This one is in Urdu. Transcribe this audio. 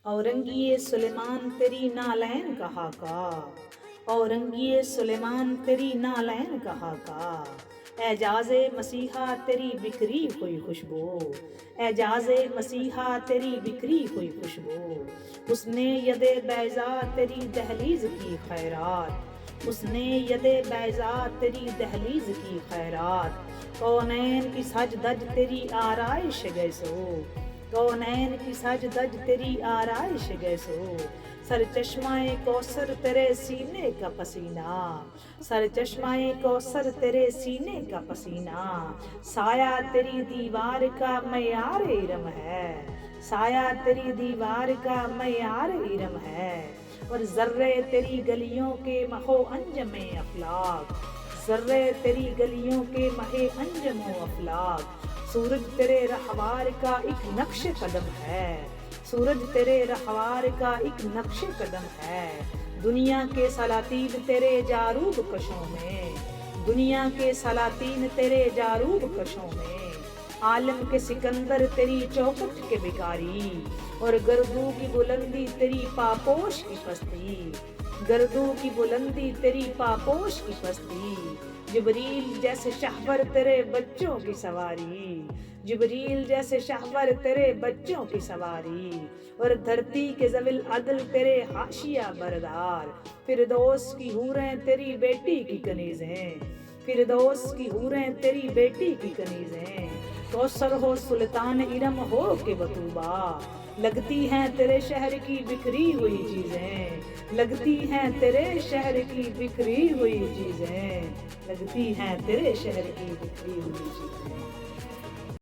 اورنگی سلیمان تیری نالین کہا کا، اورنگی سلیمان تیری نالین کہا کا، اعجاز مسیحا تیری بکھری ہوئی خوشبو، اعجاز مسیحا تیری بکھری ہوئی خوشبو، اس نے ید بیضا تیری دہلیز کی خیرات، اس نے ید بیضا تیری دہلیز کی خیرات، کونین کی سج دج تیری آرائش گیسو، کونین کی سج دج تیری آرائش گیسو، سر چشمہ کوثر تیرے سینے کا پسینہ، سر چشمہ کوثر تیرے سینے کا پسینہ، سایہ تیری دیوار کا معیار ارم ہے، سایہ تیری دیوار کا معیار ارم ہے، اور ذرے تیری گلیوں کے مہو انجم افلاک، ذرے تیری گلیوں کے مہے انجم و افلاک، سورج تیرے رہوار کا ایک نقش قدم ہے، سورج تیرے رہوار کا ایک نقش قدم ہے، دنیا کے سلاطین تیرے جاروب کشوں میں، دنیا کے سلاطین تیرے جاروب کشوں میں، عالم کے سکندر تیری چوکٹ کے بکاری، اور گردوں کی بلندی تیری پاپوش کی پستی، گردوں کی بلندی تیری پاپوش کی پستی، جبریل جیسے شہور تیرے بچوں کی سواری، جبریل جیسے شہور تیرے بچوں کی سواری، اور دھرتی کے ذوی العدل تیرے حاشیہ بردار، فردوس کی حوریں تیری بیٹی کی کنیزیں، فردوس کی حوریں تیری بیٹی کی کنیزیں، کوثر ہو سلطان ارم ہو کہ بطوبہ، لگتی ہیں تیرے شہر کی بکھری ہوئی چیزیں، لگتی ہیں تیرے شہر کی بکھری ہوئی چیزیں، لگتی ہیں تیرے شہر کی بکھری ہوئی چیزیں۔